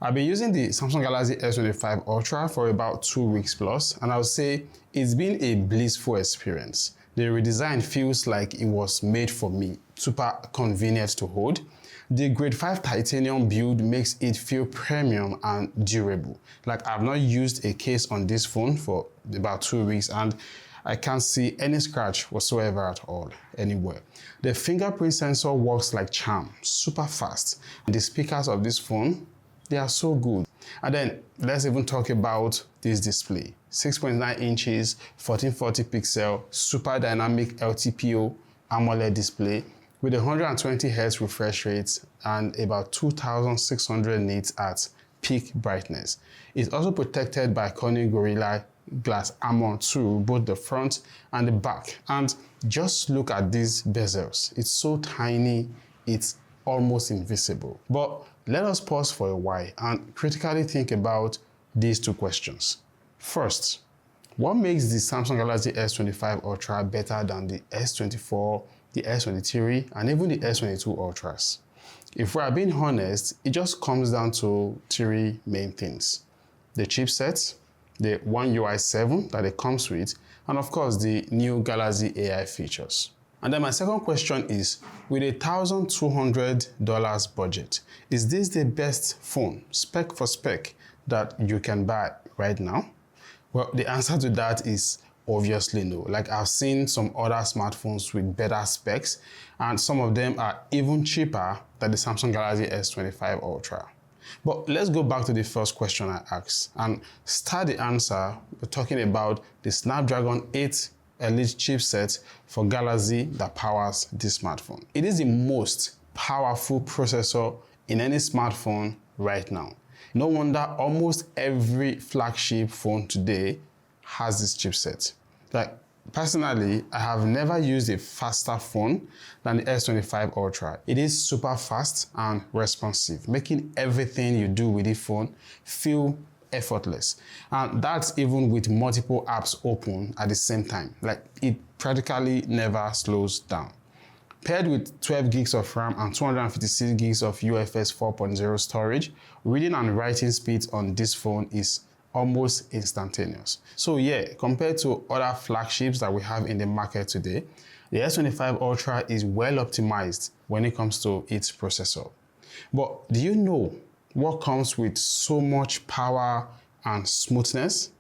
I've been using the Samsung Galaxy S25 Ultra for about 2 weeks plus, and I would say it's been a blissful experience. The redesign feels like it was made for me, super convenient to hold. The grade 5 titanium build makes it feel premium and durable. Like, I've not used a case on this phone for about 2 weeks and I can't see any scratch whatsoever at all, anywhere. The fingerprint sensor works like charm, super fast. The speakers of this phone, they are so good. And then let's even talk about this display. 6.9 inches, 1440 pixel, super dynamic LTPO AMOLED display with 120 Hz refresh rate and about 2600 nits at peak brightness. It's also protected by Corning Gorilla Glass armor to both the front and the back. And just look at these bezels. It's so tiny, it's almost invisible. But let us pause for a while and critically think about these two questions. First, what makes the Samsung Galaxy S25 Ultra better than the S24, the S23, and even the S22 Ultras? If we are being honest, it just comes down to three main things: the chipset, the One UI 7 that it comes with, and of course the new Galaxy AI features. And then my second question is, with $1,200 budget, is this the best phone, spec for spec, that you can buy right now? Well, the answer to that is obviously no. Like, I've seen some other smartphones with better specs, and some of them are even cheaper than the Samsung Galaxy S25 Ultra. But let's go back to the first question I asked and start the answer by talking about the Snapdragon 8 Elite chipset for Galaxy that powers this smartphone. It is the most powerful processor in any smartphone right now. No wonder almost every flagship phone today has this chipset. Like, personally, I have never used a faster phone than the S25 Ultra. It is super fast and responsive, making everything you do with the phone feel effortless. And that's even with multiple apps open at the same time. Like, it practically never slows down. Paired with 12 gigs of RAM and 256 gigs of UFS 4.0 storage, reading and writing speeds on this phone is almost instantaneous. So yeah, compared to other flagships that we have in the market today, the S25 Ultra is well optimized when it comes to its processor. But do you know what comes with so much power and smoothness?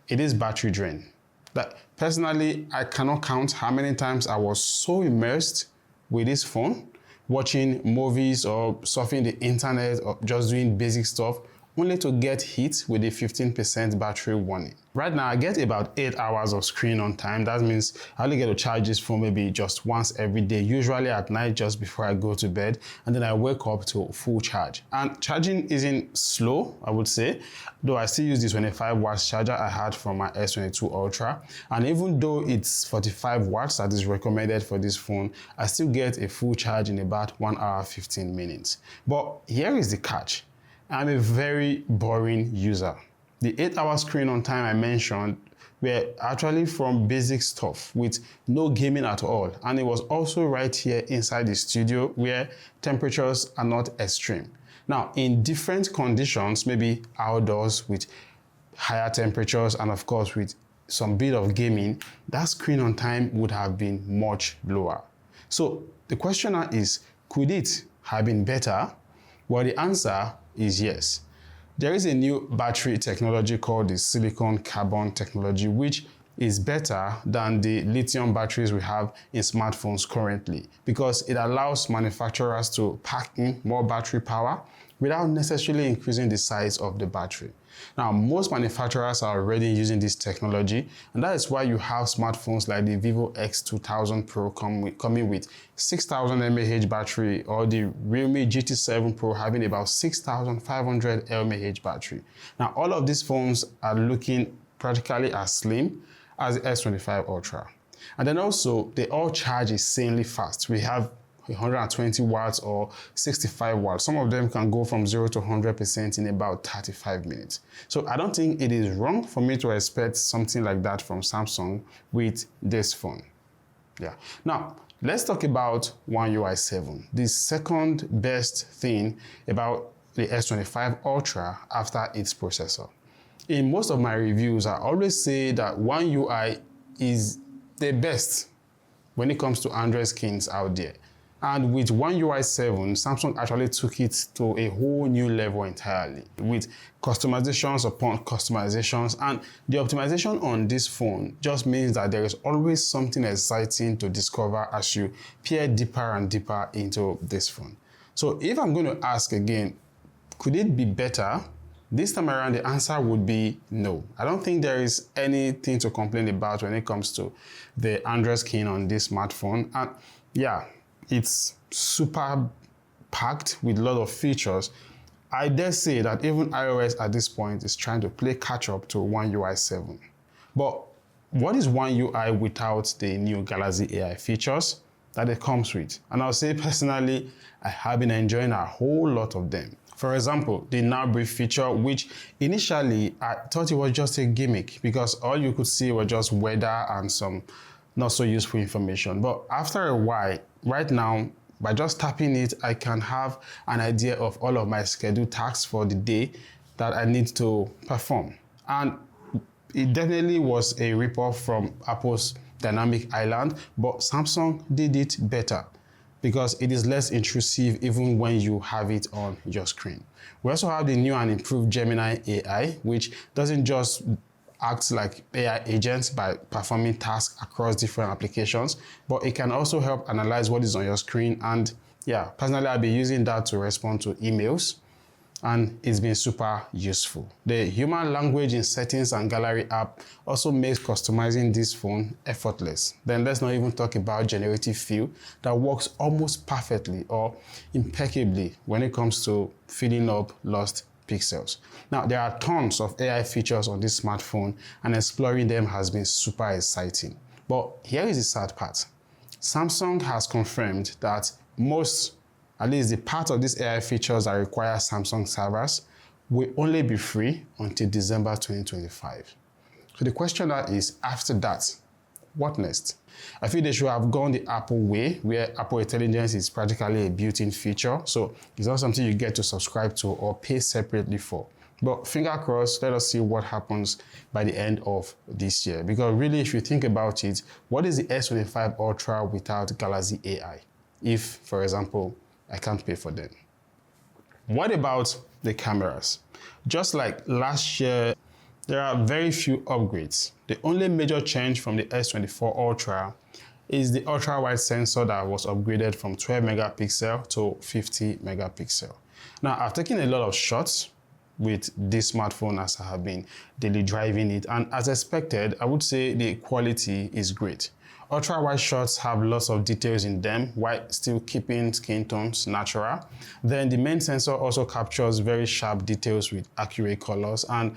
It is battery drain. Like, personally, I cannot count how many times I was so immersed with this phone, watching movies or surfing the internet or just doing basic stuff, only to get hit with a 15% battery warning. Right now, I get about 8 hours of screen on time. That means I only get to charge this phone maybe just once every day, usually at night just before I go to bed, and then I wake up to full charge. And charging isn't slow, I would say, though I still use the 25 watts charger I had from my S22 Ultra. And even though it's 45 watts that is recommended for this phone, I still get a full charge in about 1 hour 15 minutes. But here is the catch. I'm a very boring user. The 8-hour screen on time I mentioned were actually from basic stuff with no gaming at all. And it was also right here inside the studio where temperatures are not extreme. Now, in different conditions, maybe outdoors with higher temperatures and of course with some bit of gaming, that screen on time would have been much lower. So the question now is, could it have been better? Well, the answer is yes. There is a new battery technology called the silicon carbon technology, which is better than the lithium batteries we have in smartphones currently, because it allows manufacturers to pack in more battery power without necessarily increasing the size of the battery. Now, most manufacturers are already using this technology, and that is why you have smartphones like the Vivo X2000 Pro coming with 6000 mAh battery, or the Realme GT7 Pro having about 6500 mAh battery. Now, all of these phones are looking practically as slim as the S25 Ultra. And then also, they all charge insanely fast. We have 120 watts or 65 watts. Some of them can go from 0 to 100% in about 35 minutes. So I don't think it is wrong for me to expect something like that from Samsung with this phone. Yeah. Now, let's talk about One UI 7. The second best thing about the S25 Ultra after its processor. In most of my reviews, I always say that One UI is the best when it comes to Android skins out there. And with One UI 7, Samsung actually took it to a whole new level entirely with customizations upon customizations, and the optimization on this phone just means that there is always something exciting to discover as you peer deeper and deeper into this phone. So if I'm going to ask again, could it be better? This time around, the answer would be no. I don't think there is anything to complain about when it comes to the Android skin on this smartphone. And yeah, it's super packed with a lot of features. I dare say that even iOS at this point is trying to play catch up to One UI 7. But what is One UI without the new Galaxy AI features that it comes with? And I'll say personally, I have been enjoying a whole lot of them. For example, the Now Brief feature, which initially I thought it was just a gimmick because all you could see was just weather and some not so useful information. But after a while, right now, by just tapping it, I can have an idea of all of my scheduled tasks for the day that I need to perform. And it definitely was a ripoff from Apple's Dynamic Island, but Samsung did it better, because it is less intrusive even when you have it on your screen. We also have the new and improved Gemini AI, which doesn't just act like AI agents by performing tasks across different applications, but it can also help analyze what is on your screen. And yeah, personally, I've been using that to respond to emails, and it's been super useful. The human language in settings and gallery app also makes customizing this phone effortless. Then let's not even talk about generative fill that works almost perfectly or impeccably when it comes to filling up lost pixels. Now, there are tons of AI features on this smartphone, and exploring them has been super exciting. But here is the sad part. Samsung has confirmed that most, at least the part of these AI features that require Samsung servers, will only be free until December 2025. So the question now is, after that, what next? I feel they should have gone the Apple way, where Apple Intelligence is practically a built-in feature, so it's not something you get to subscribe to or pay separately for. But finger crossed, let us see what happens by the end of this year. Because really, if you think about it, what is the S25 Ultra without Galaxy AI? If, for example, I can't pay for them. What about the cameras? Just like last year, there are very few upgrades. The only major change from the S24 Ultra is the ultra-wide sensor that was upgraded from 12 megapixel to 50 megapixel. Now, I've taken a lot of shots with this smartphone as I have been daily driving it, and as expected, I would say the quality is great. Ultra-wide shots have lots of details in them while still keeping skin tones natural. Then the main sensor also captures very sharp details with accurate colors, and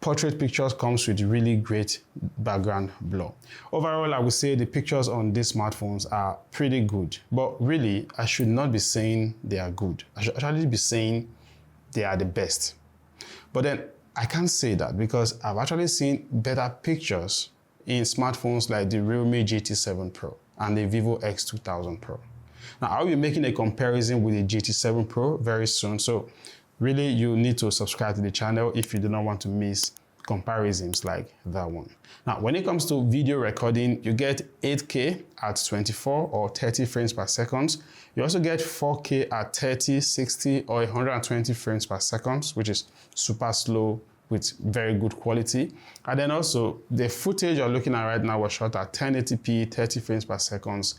portrait pictures comes with really great background blur. Overall, I would say the pictures on these smartphones are pretty good, but really, I should not be saying they are good. I should actually be saying they are the best. But then I can't say that because I've actually seen better pictures in smartphones like the Realme GT7 Pro and the Vivo X2000 Pro. Now, I'll be making a comparison with the GT7 Pro very soon, so really you need to subscribe to the channel if you do not want to miss comparisons like that one. Now, when it comes to video recording, you get 8K at 24 or 30 frames per second. You also get 4K at 30, 60 or 120 frames per second, which is super slow with very good quality. And then also the footage you're looking at right now was shot at 1080p, 30 frames per second.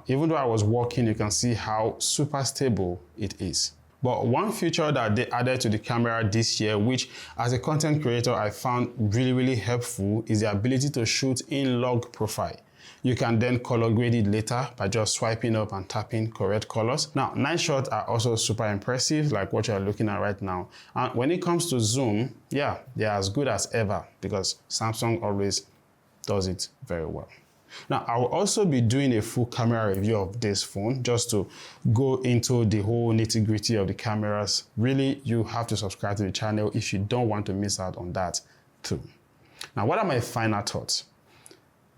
Even though I was walking, you can see how super stable it is. But one feature that they added to the camera this year, which as a content creator I found really helpful, is the ability to shoot in log profile. You can then color grade it later by just swiping up and tapping correct colors. Now, night shots are also super impressive, like what you're looking at right now. And when it comes to zoom, yeah, they're as good as ever because Samsung always does it very well. Now, I will also be doing a full camera review of this phone just to go into the whole nitty-gritty of the cameras. Really, you have to subscribe to the channel if you don't want to miss out on that too. Now, what are my final thoughts?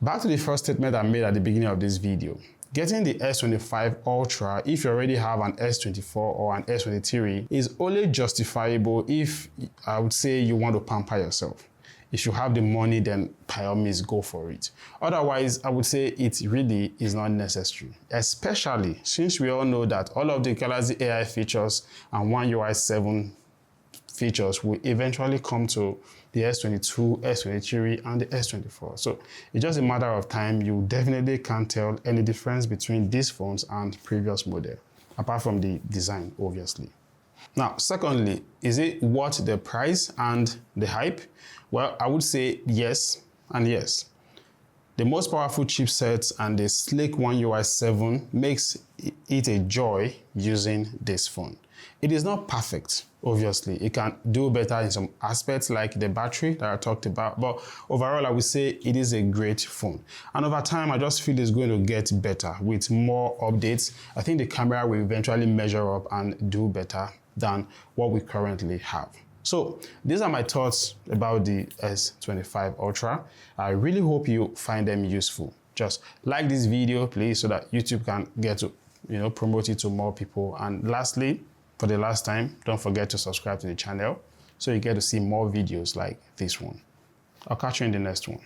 Back to the first statement I made at the beginning of this video. Getting the S25 Ultra, if you already have an S24 or an S23, is only justifiable if, I would say, you want to pamper yourself. If you have the money, then by all means go for it. Otherwise, I would say it really is not necessary, especially since we all know that all of the Galaxy AI features and One UI 7 features will eventually come to the S22, S23, and the S24. So it's just a matter of time. You definitely can't tell any difference between these phones and previous model, apart from the design, obviously. Now, secondly, is it worth the price and the hype? Well, I would say yes and yes. The most powerful chipset and the sleek One UI 7 makes it a joy using this phone. It is not perfect, obviously. It can do better in some aspects like the battery that I talked about, but overall I would say it is a great phone. And over time, I just feel it's going to get better with more updates. I think the camera will eventually measure up and do better than what we currently have. So these are my thoughts about the S25 Ultra. I really hope you find them useful. Just like this video, please, so that YouTube can get to promote it to more people. And lastly, for the last time, don't forget to subscribe to the channel so you get to see more videos like this one. I'll catch you in the next one.